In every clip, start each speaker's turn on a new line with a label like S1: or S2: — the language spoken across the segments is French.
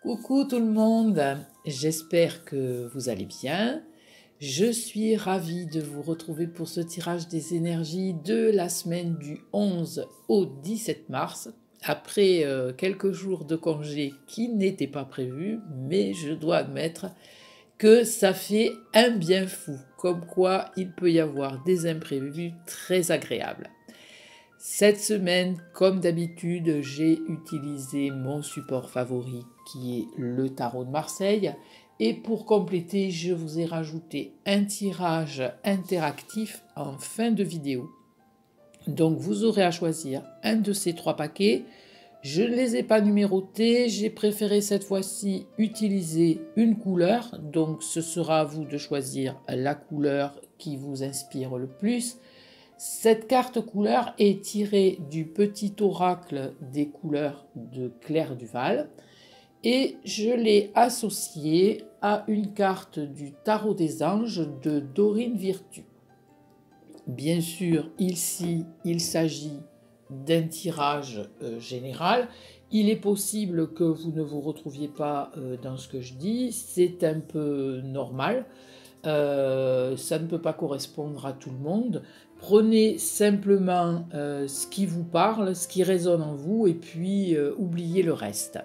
S1: Coucou tout le monde, j'espère que vous allez bien. Je suis ravie de vous retrouver pour ce tirage des énergies de la semaine du 11 au 17 mars, après quelques jours de congé qui n'étaient pas prévus, mais je dois admettre que ça fait un bien fou, comme quoi il peut y avoir des imprévus très agréables. Cette semaine, comme d'habitude, j'ai utilisé mon support favori qui est le tarot de Marseille. Et pour compléter, je vous ai rajouté un tirage interactif en fin de vidéo. Donc vous aurez à choisir un de ces trois paquets. Je ne les ai pas numérotés, j'ai préféré cette fois-ci utiliser une couleur. Donc ce sera à vous de choisir la couleur qui vous inspire le plus. Cette carte couleur est tirée du petit oracle des couleurs de Claire Duval et je l'ai associée à une carte du tarot des anges de Dorine Virtue. Bien sûr, ici, il s'agit d'un tirage général. Il est possible que vous ne vous retrouviez pas dans ce que je dis, c'est un peu normal. Ça ne peut pas correspondre à tout le monde. Prenez simplement ce qui vous parle, ce qui résonne en vous, et puis oubliez le reste.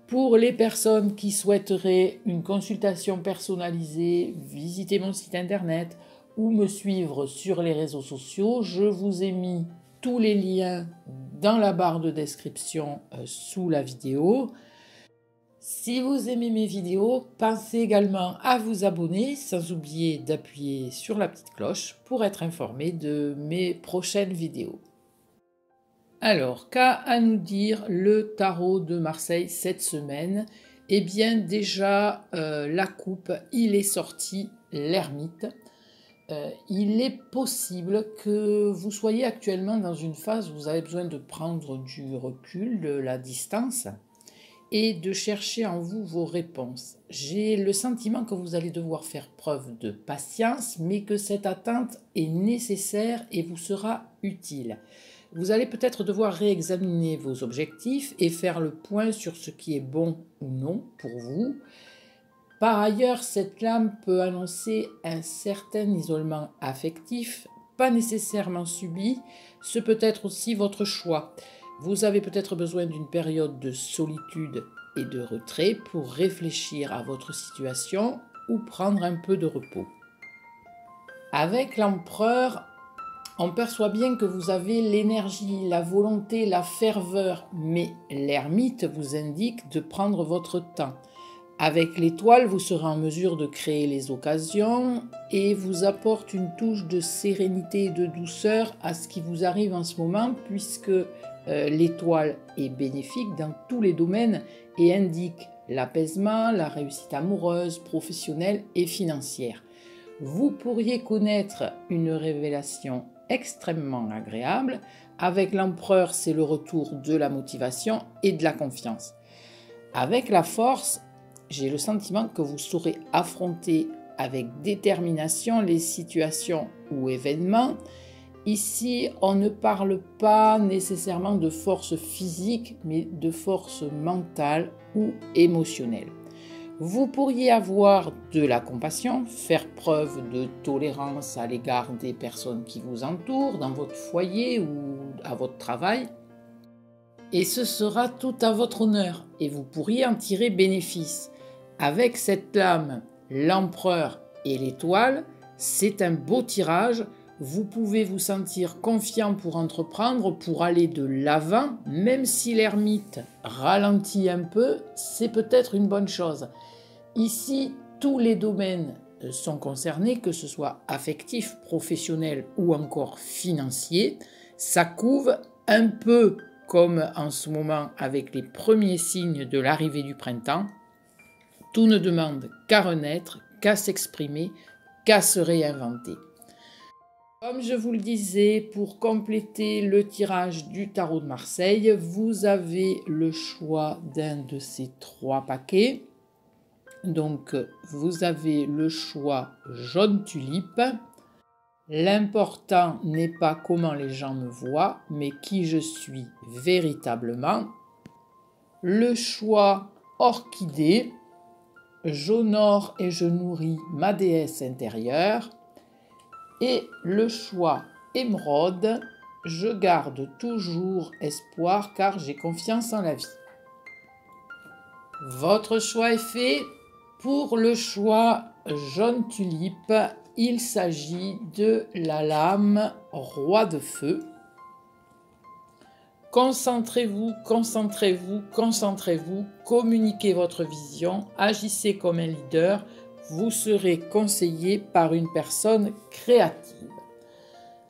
S1: Pour les personnes qui souhaiteraient une consultation personnalisée, visitez mon site internet ou me suivre sur les réseaux sociaux. Je vous ai mis tous les liens dans la barre de description sous la vidéo. Si vous aimez mes vidéos, pensez également à vous abonner, sans oublier d'appuyer sur la petite cloche pour être informé de mes prochaines vidéos. Alors, qu'a à nous dire le tarot de Marseille cette semaine? Eh bien déjà, la coupe, il est sorti l'ermite. Il est possible que vous soyez actuellement dans une phase où vous avez besoin de prendre du recul, de la distance, et de chercher en vous vos réponses. J'ai le sentiment que vous allez devoir faire preuve de patience, mais que cette attente est nécessaire et vous sera utile. Vous allez peut-être devoir réexaminer vos objectifs et faire le point sur ce qui est bon ou non pour vous. Par ailleurs, cette lame peut annoncer un certain isolement affectif, pas nécessairement subi, ce peut être aussi votre choix. Vous avez peut-être besoin d'une période de solitude et de retrait pour réfléchir à votre situation ou prendre un peu de repos. Avec l'empereur, on perçoit bien que vous avez l'énergie, la volonté, la ferveur, mais l'ermite vous indique de prendre votre temps. Avec l'étoile, vous serez en mesure de créer les occasions et vous apporte une touche de sérénité et de douceur à ce qui vous arrive en ce moment, puisque l'étoile est bénéfique dans tous les domaines et indique l'apaisement, la réussite amoureuse, professionnelle et financière. Vous pourriez connaître une révélation extrêmement agréable. Avec l'empereur, c'est le retour de la motivation et de la confiance. Avec la force, j'ai le sentiment que vous saurez affronter avec détermination les situations ou événements. Ici, on ne parle pas nécessairement de force physique, mais de force mentale ou émotionnelle. Vous pourriez avoir de la compassion, faire preuve de tolérance à l'égard des personnes qui vous entourent, dans votre foyer ou à votre travail. Et ce sera tout à votre honneur et vous pourriez en tirer bénéfice. Avec cette lame, l'empereur et l'étoile, c'est un beau tirage. Vous pouvez vous sentir confiant pour entreprendre, pour aller de l'avant, même si l'ermite ralentit un peu, c'est peut-être une bonne chose. Ici, tous les domaines sont concernés, que ce soit affectif, professionnel ou encore financier. Ça couve un peu comme en ce moment avec les premiers signes de l'arrivée du printemps. Tout ne demande qu'à renaître, qu'à s'exprimer, qu'à se réinventer. Comme je vous le disais, pour compléter le tirage du tarot de Marseille, vous avez le choix d'un de ces trois paquets. Donc, vous avez le choix jaune tulipe. L'important n'est pas comment les gens me voient, mais qui je suis véritablement. Le choix orchidée, j'honore et je nourris ma déesse intérieure. Et le choix émeraude, je garde toujours espoir car j'ai confiance en la vie. Votre choix est fait. Pour le choix jaune tulipe, il s'agit de la lame roi de feu. Concentrez-vous, concentrez-vous, concentrez-vous, communiquez votre vision, agissez comme un leader, vous serez conseillé par une personne créative.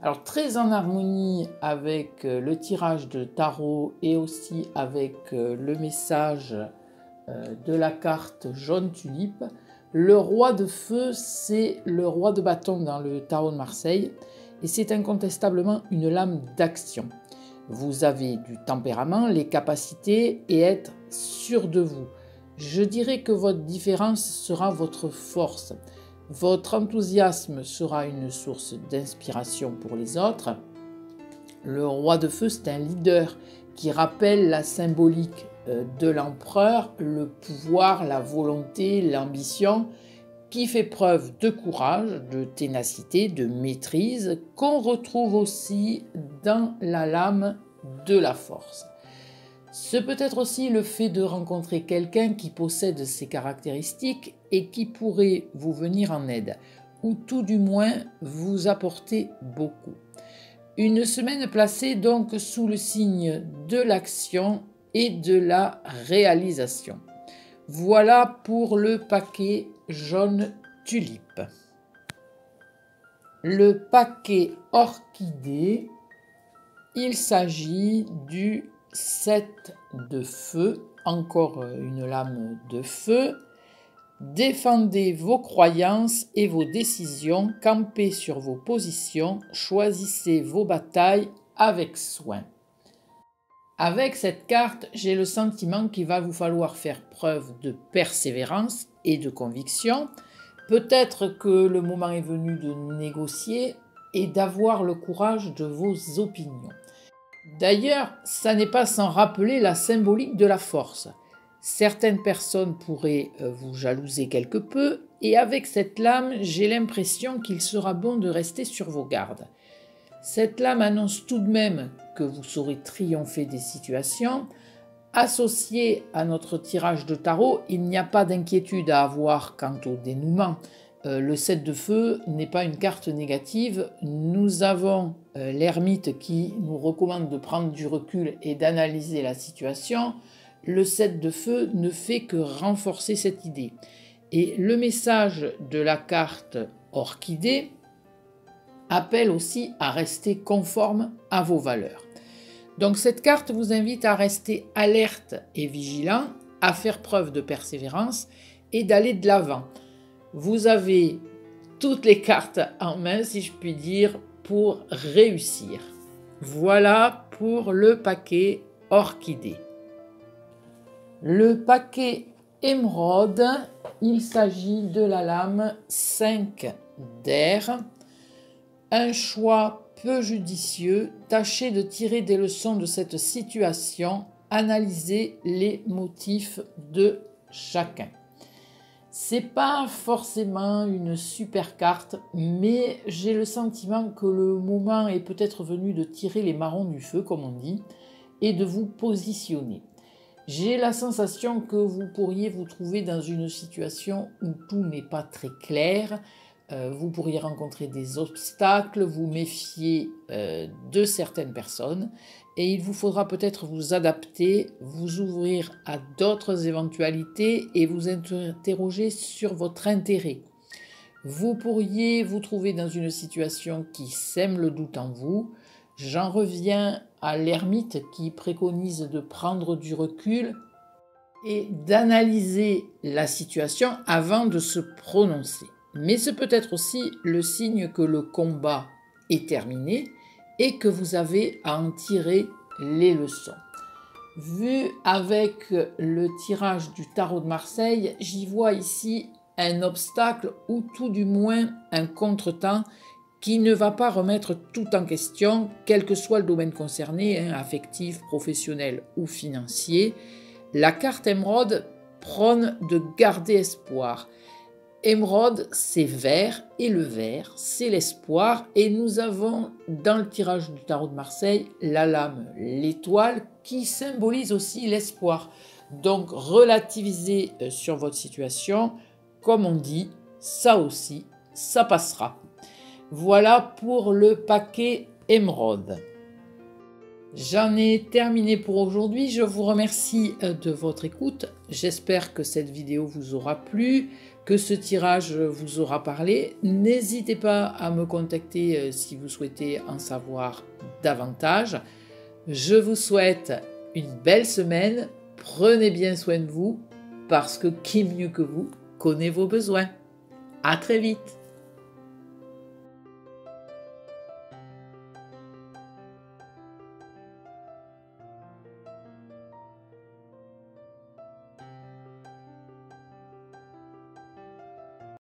S1: Alors très en harmonie avec le tirage de tarot et aussi avec le message de la carte jaune tulipe, le roi de feu, c'est le roi de bâton dans le tarot de Marseille et c'est incontestablement une lame d'action. Vous avez du tempérament, les capacités et être sûr de vous. Je dirais que votre différence sera votre force. Votre enthousiasme sera une source d'inspiration pour les autres. Le roi de feu, c'est un leader qui rappelle la symbolique de l'empereur, le pouvoir, la volonté, l'ambition, qui fait preuve de courage, de ténacité, de maîtrise, qu'on retrouve aussi dans la lame de la force. Ce peut être aussi le fait de rencontrer quelqu'un qui possède ces caractéristiques et qui pourrait vous venir en aide, ou tout du moins vous apporter beaucoup. Une semaine placée donc sous le signe de l'action et de la réalisation. Voilà pour le paquet jaune tulipe. Le paquet orchidée, il s'agit du 7 de feu, encore une lame de feu. Défendez vos croyances et vos décisions, campez sur vos positions, choisissez vos batailles avec soin. Avec cette carte, j'ai le sentiment qu'il va vous falloir faire preuve de persévérance et de conviction. Peut-être que le moment est venu de négocier et d'avoir le courage de vos opinions. D'ailleurs, ça n'est pas sans rappeler la symbolique de la force. Certaines personnes pourraient vous jalouser quelque peu et avec cette lame, j'ai l'impression qu'il sera bon de rester sur vos gardes. Cette lame annonce tout de même que vous saurez triompher des situations. Associé à notre tirage de tarot, il n'y a pas d'inquiétude à avoir quant au dénouement. Le 7 de feu n'est pas une carte négative. Nous avons l'ermite qui nous recommande de prendre du recul et d'analyser la situation. Le 7 de feu ne fait que renforcer cette idée. Et le message de la carte orchidée appelle aussi à rester conforme à vos valeurs. Donc cette carte vous invite à rester alerte et vigilant, à faire preuve de persévérance et d'aller de l'avant. Vous avez toutes les cartes en main, si je puis dire, pour réussir. Voilà pour le paquet orchidée. Le paquet émeraude, il s'agit de la lame 5 d'air. Un choix peu judicieux, tâchez de tirer des leçons de cette situation, analysez les motifs de chacun. C'est pas forcément une super carte, mais j'ai le sentiment que le moment est peut-être venu de tirer les marrons du feu, comme on dit, et de vous positionner. J'ai la sensation que vous pourriez vous trouver dans une situation où tout n'est pas très clair. Vous pourriez rencontrer des obstacles, vous méfier de certaines personnes et il vous faudra peut-être vous adapter, vous ouvrir à d'autres éventualités et vous interroger sur votre intérêt. Vous pourriez vous trouver dans une situation qui sème le doute en vous. J'en reviens à l'ermite qui préconise de prendre du recul et d'analyser la situation avant de se prononcer. Mais ce peut être aussi le signe que le combat est terminé et que vous avez à en tirer les leçons. Vu avec le tirage du tarot de Marseille, j'y vois ici un obstacle ou tout du moins un contretemps qui ne va pas remettre tout en question, quel que soit le domaine concerné, affectif, professionnel ou financier. La carte émeraude prône de garder espoir. Émeraude, c'est vert, et le vert, c'est l'espoir. Et nous avons dans le tirage du tarot de Marseille la lame, l'étoile, qui symbolise aussi l'espoir. Donc relativisez sur votre situation. Comme on dit, ça aussi, ça passera. Voilà pour le paquet émeraude. J'en ai terminé pour aujourd'hui. Je vous remercie de votre écoute. J'espère que cette vidéo vous aura plu, que ce tirage vous aura parlé. N'hésitez pas à me contacter si vous souhaitez en savoir davantage. Je vous souhaite une belle semaine. Prenez bien soin de vous parce que qui mieux que vous connaît vos besoins. À très vite.